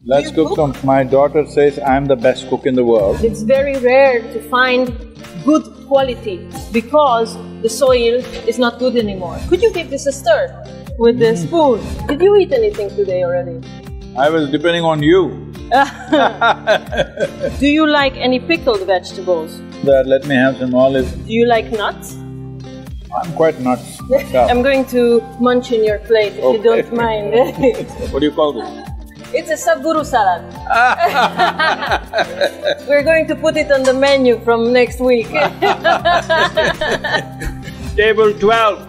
Let's cook some… My daughter says I'm the best cook in the world. It's very rare to find good quality because the soil is not good anymore. Could you give this a stir with the spoon? Did you eat anything today already? I was depending on you. Do you like any pickled vegetables? Let me have some olives. Do you like nuts? I'm quite nuts myself. I'm going to munch in your plate if you don't mind. What do you call this? It's a Sadhguru salad. We're going to put it on the menu from next week. Table 12.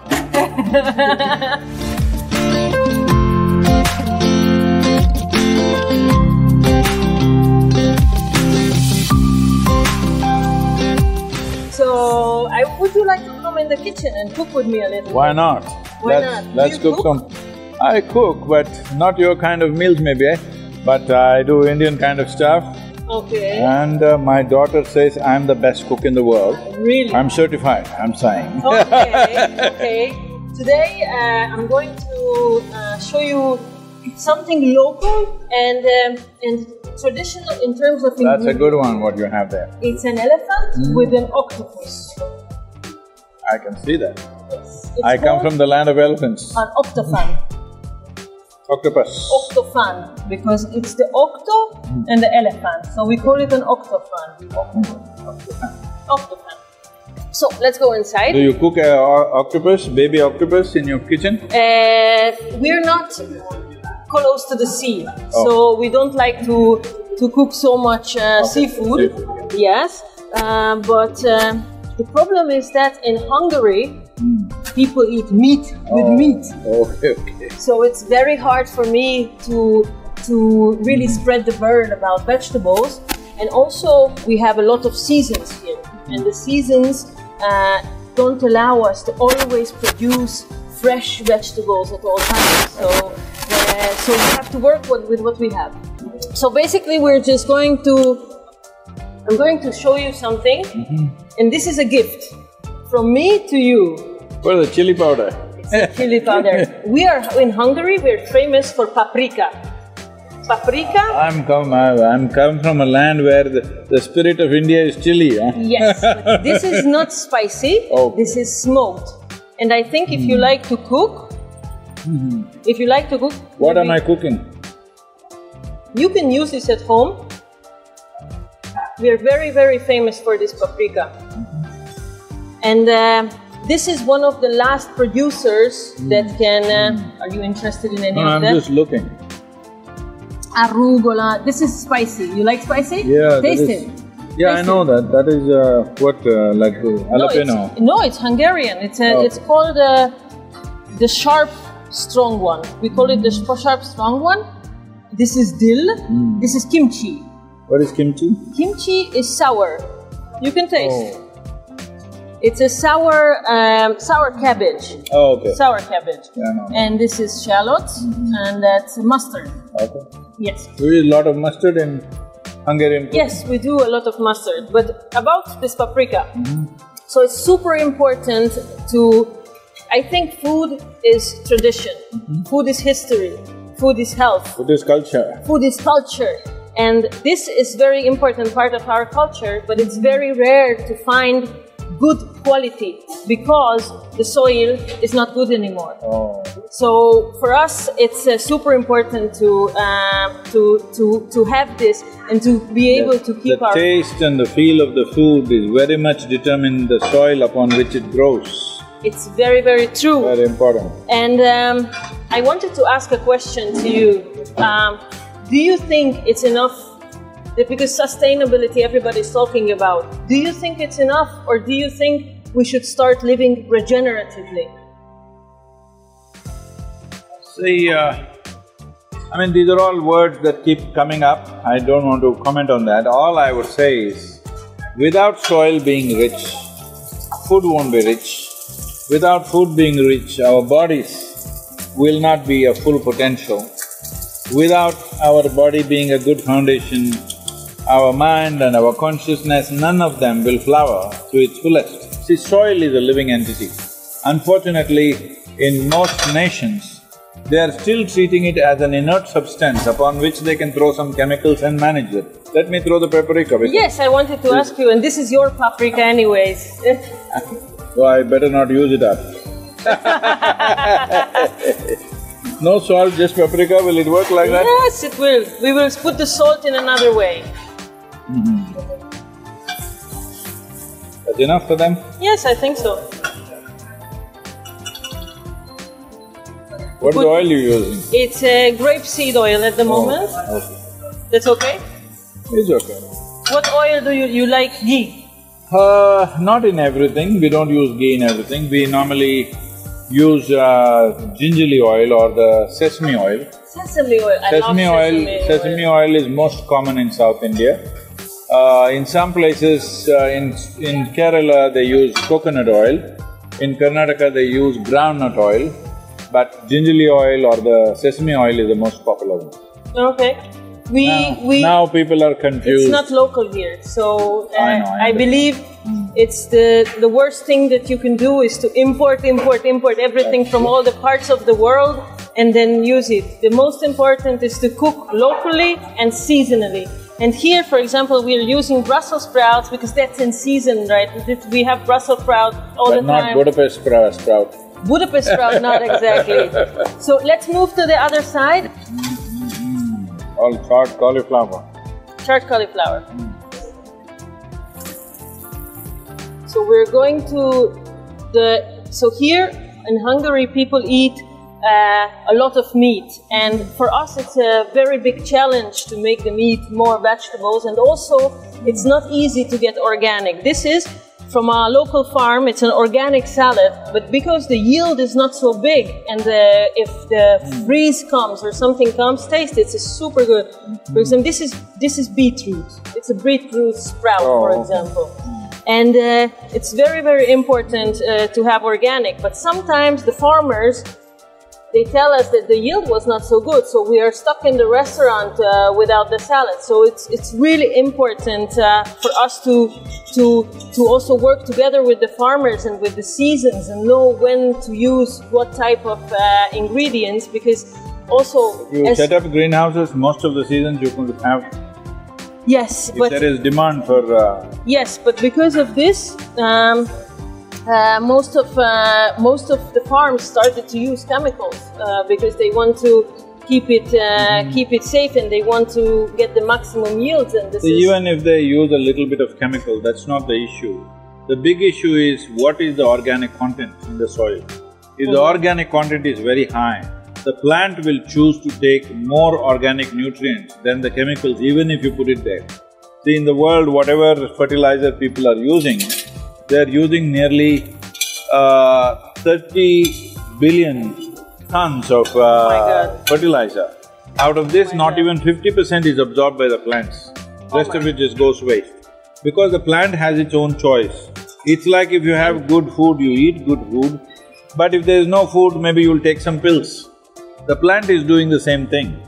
So, would you like to come in the kitchen and cook with me a little Why bit? not? Why not? Let's cook some… I cook, but not your kind of meals maybe, but I do Indian kind of stuff. Okay. And my daughter says I'm the best cook in the world. Really? I'm certified, I'm saying. Okay, okay. Today I'm going to show you something local and traditional in terms of ingredients. That's a good one, what you have there. It's an elephant with an octopus. I can see that. Yes. I come from the land of elephants. An octophan. Octopus. Octophan, because it's the octo and the elephant, so we call it an octophan. Octophan. So let's go inside. Do you cook octopus, baby octopus in your kitchen? We're not close to the sea, so we don't like to cook so much seafood. Yes, but the problem is that in Hungary, people eat meat with meat. Okay, okay. So it's very hard for me to really spread the word about vegetables. And also we have a lot of seasons here, and the seasons don't allow us to always produce fresh vegetables at all times. So we have to work with what we have. So basically we're just going to… I'm going to show you something, and this is a gift from me to you. What is the chili powder? Chili powder. We are in Hungary. We're famous for paprika. Paprika. I'm come from a land where the spirit of India is chili. Huh? Yes, but this is not spicy. Oh. This is smoked. And I think if you like to cook, What am I cooking? You can use this at home. We are very, very famous for this paprika. And this is one of the last producers that can… are you interested in any of I'm that? just looking. Arugula. This is spicy. You like spicy? Yeah. Taste it. Yeah, Taste I know that. That is like jalapeno. No, it's Hungarian. It's called the sharp, strong one. We call it the sharp, strong one. This is dill. This is kimchi. What is kimchi? Kimchi is sour. You can taste. It's a sour cabbage. Oh, okay. Sour cabbage. Yeah, no. And this is shallots, and that's mustard. Okay. Yes. Do you use a lot of mustard in Hungarian cooking? Yes, we do a lot of mustard. But about this paprika, so it's super important to… I think food is tradition. Food is history. Food is health. Food is culture. Food is culture. And this is very important part of our culture, but it's very rare to find good quality because the soil is not good anymore. Oh. So for us, it's super important to have this and to be able to keep our… The taste and the feel of the food is very much determined the soil upon which it grows. It's very, very true. Very important. And I wanted to ask a question to you. Do you think it's enough that because sustainability everybody's talking about, do you think it's enough, or do you think we should start living regeneratively? See, I mean, these are all words that keep coming up. I don't want to comment on that. All I would say is, without soil being rich, food won't be rich. Without food being rich, our bodies will not be a full potential. Without our body being a good foundation, our mind and our consciousness, none of them will flower to its fullest. See, soil is a living entity. Unfortunately, in most nations, they are still treating it as an inert substance upon which they can throw some chemicals and manage it. Let me throw the paprika with you. Yes, I wanted to ask you, and this is your paprika anyways. So I better not use it up. No salt, just paprika, will it work like that? Yes, it will. We will put the salt in another way. That's enough for them? Yes, I think so. What oil are you using? It's grapeseed oil at the moment. Okay. That's okay? It's okay. What oil do you like? Ghee? Not in everything, we don't use ghee in everything. We normally use gingerly oil or the sesame oil. Sesame oil. I love Sesame oil is most common in South India. In some places, in Kerala they use coconut oil. In Karnataka they use groundnut oil. But gingerly oil or the sesame oil is the most popular one. Okay. Now people are confused. It's not local here, so I believe it's the worst thing that you can do is to import everything from all the parts of the world and then use it. The most important is to cook locally and seasonally. And here, for example, we are using Brussels sprouts because that's in season, right? We have Brussels sprouts all the time. But not Budapest sprout. Budapest sprout, not exactly. So let's move to the other side. All charred cauliflower. Charred cauliflower. So we're going to so here in Hungary people eat a lot of meat, and for us it's a very big challenge to make them eat more vegetables, and also it's not easy to get organic. This is from a local farm, it's an organic salad, but because the yield is not so big and if the freeze comes or something comes, taste it, it's super good. For example, this is beetroot. It's a beetroot sprout, for example. And it's very, very important to have organic, but sometimes the farmers, they tell us that the yield was not so good, so we are stuck in the restaurant without the salad. So it's really important for us to also work together with the farmers and with the seasons and know when to use what type of ingredients, because also… You set up greenhouses, most of the seasons you could have… Yes, but… there is demand for… Yes, but because of this, most of the farms started to use chemicals because they want to keep it safe and they want to get the maximum yields. And this even if they use a little bit of chemical, that's not the issue. The big issue is what is the organic content in the soil. If the organic content is very high, the plant will choose to take more organic nutrients than the chemicals, even if you put it there. See, in the world, whatever fertilizer people are using, they're using nearly 30 billion tons of fertilizer. Out of this, not even 50% is absorbed by the plants. Rest of it just goes waste. Because the plant has its own choice. It's like if you have good food, you eat good food. But if there is no food, maybe you'll take some pills. The plant is doing the same thing.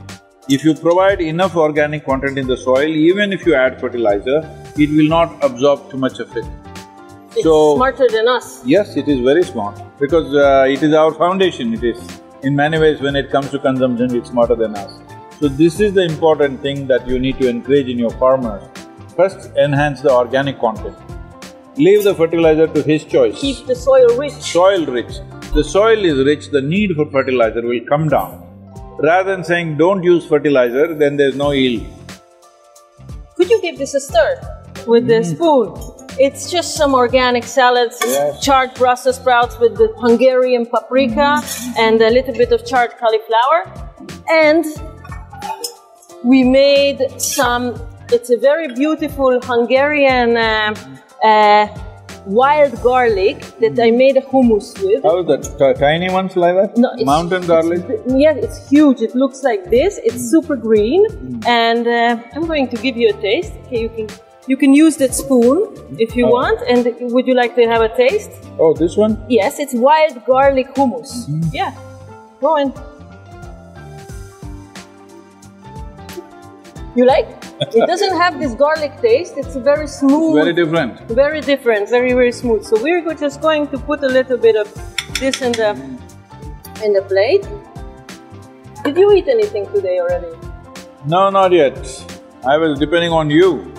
If you provide enough organic content in the soil, even if you add fertilizer, it will not absorb too much of it. It's smarter than us. Yes, it is very smart, because it is our foundation, it is. In many ways, when it comes to consumption, it's smarter than us. So this is the important thing that you need to encourage in your farmers. First, enhance the organic content. Leave the fertilizer to his choice. Keep the soil rich. Soil rich. The soil is rich, the need for fertilizer will come down. Rather than saying, don't use fertilizer, then there's no yield. Could you give this a stir with the spoon? It's just some organic salads, charred Brussels sprouts with the Hungarian paprika and a little bit of charred cauliflower. And we made some… it's a very beautiful Hungarian wild garlic that I made a hummus with. How is that? Tiny ones like that? No, mountain garlic? Yeah, it's huge. It looks like this. It's super green. And I'm going to give you a taste. Okay, you can use that spoon if you want. And would you like to have a taste? Oh, this one? Yes, it's wild garlic hummus. Yeah, go on. You like? It doesn't have this garlic taste. It's very smooth. Very different. Very different. Very, very smooth. So we're just going to put a little bit of this in the plate. Did you eat anything today already? No, not yet. I will, depending on you.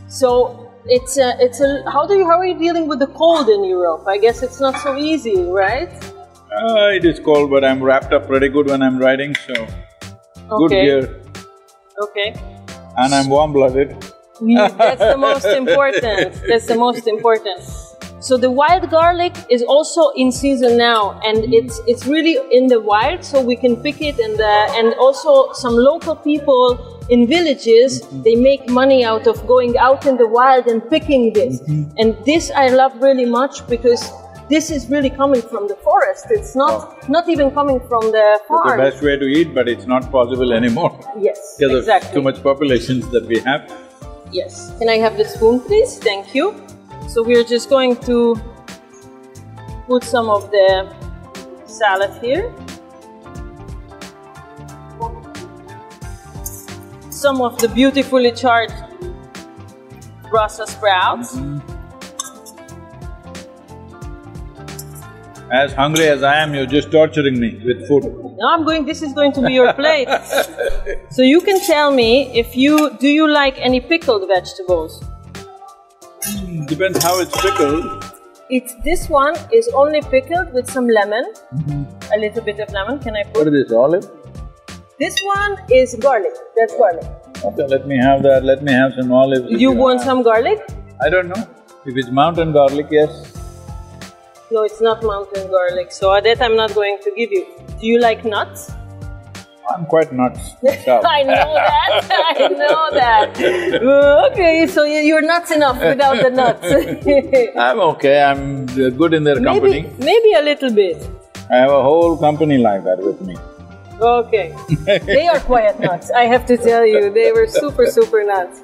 So how are you dealing with the cold in Europe? I guess it's not so easy, right? It is cold, but I'm wrapped up pretty good when I'm riding, so good gear. Okay. And I'm warm-blooded. That's the most important. That's the most important. So the wild garlic is also in season now, and it's really in the wild, so we can pick it. And also some local people in villages, they make money out of going out in the wild and picking this. And this I love really much because this is really coming from the forest. It's not even coming from the farm. It's the best way to eat, but it's not possible anymore. Yes, because exactly. of too much populations that we have. Yes. Can I have the spoon, please? Thank you. So we're just going to put some of the salad here. Some of the beautifully charred Brussels sprouts. As hungry as I am, you're just torturing me with food. Now this is going to be your plate. So you can tell me do you like any pickled vegetables? Depends how it's pickled. This one is only pickled with some lemon, a little bit of lemon. Can I put? What is this, olive? This one is garlic. That's garlic. Okay, let me have that. Let me have some olives. You want some garlic? I don't know. If it's mountain garlic, yes. No, it's not mountain garlic, so that I'm not going to give you. Do you like nuts? I'm quite nuts myself. I know that, I know that. Okay, so you're nuts enough without the nuts. I'm okay, I'm good in their company. Maybe a little bit. I have a whole company like that with me. Okay. They are quiet nuts, I have to tell you. They were super, super nuts.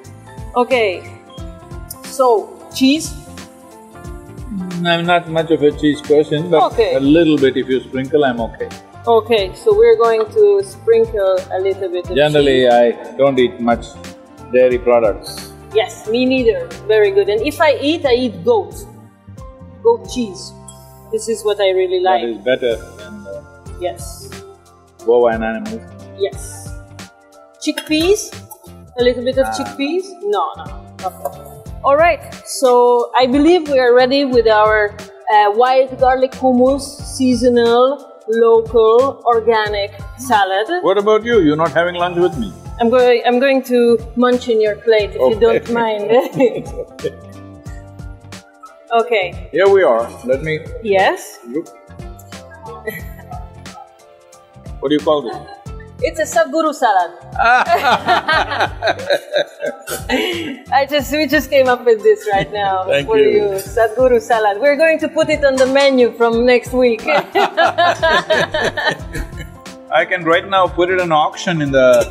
Okay. So, cheese? I'm not much of a cheese person, but a little bit if you sprinkle, I'm okay. Okay, so we're going to sprinkle a little bit of Generally, cheese. I don't eat much dairy products. Yes, me neither. Very good. And if I eat goat. Goat cheese. This is what I really like. That is better than yes. bovine animals. Yes. Chickpeas? A little bit of chickpeas? No. Okay. Alright, so I believe we are ready with our wild garlic hummus, seasonal, local, organic salad. What about you? You're not having lunch with me? I'm going to munch in your plate if you don't mind. Okay. Here we are. Let me… Yes? Look. What do you call this? It's a Sadhguru salad. We just came up with this right now for you. Sadhguru salad. We're going to put it on the menu from next week. I can right now put it on auction in the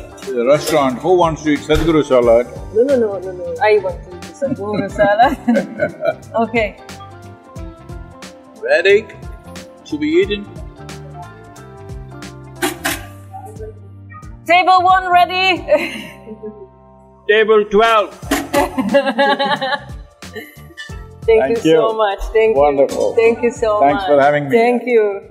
restaurant. Who wants to eat Sadhguru salad? No. I want to eat Sadhguru salad. Okay. Ready to be eaten? Table 1 ready? Table 12. Thank you so much. Thank you. Wonderful. Thank you so much. Thanks for having me. Thank you.